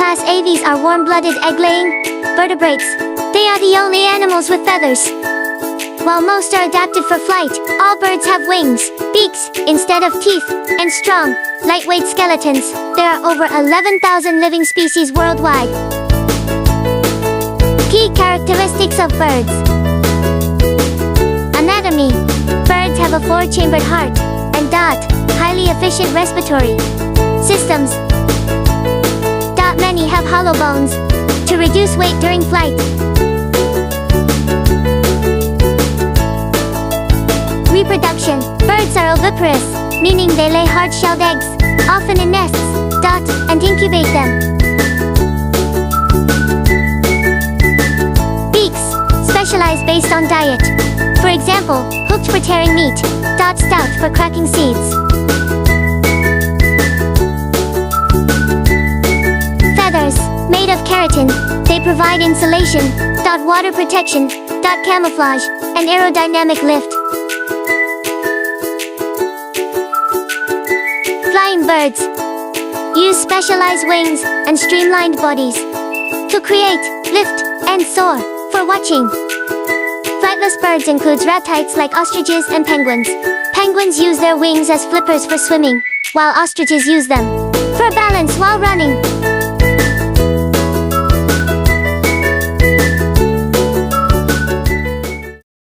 Class Aves are warm-blooded egg-laying vertebrates. They are the only animals with feathers. While most are adapted for flight, all birds have wings, beaks, instead of teeth, and strong, lightweight skeletons. There are over 11,000 living species worldwide. Key characteristics of birds. Anatomy. Birds have a 4-chambered heart and highly efficient respiratory systems. Many have hollow bones to reduce weight during flight. Reproduction. Birds are oviparous, meaning they lay hard-shelled eggs, often in nests, and incubate them. Beaks. Specialize based on diet. For example, hooked for tearing meat, stout for cracking seeds. Feathers. Made of keratin, they provide insulation, water protection, camouflage, and aerodynamic lift. Flying birds use specialized wings and streamlined bodies to create, lift, and soar. For watching. Flightless birds includes ratites like ostriches and penguins. Penguins use their wings as flippers for swimming, while ostriches use them for balance while running.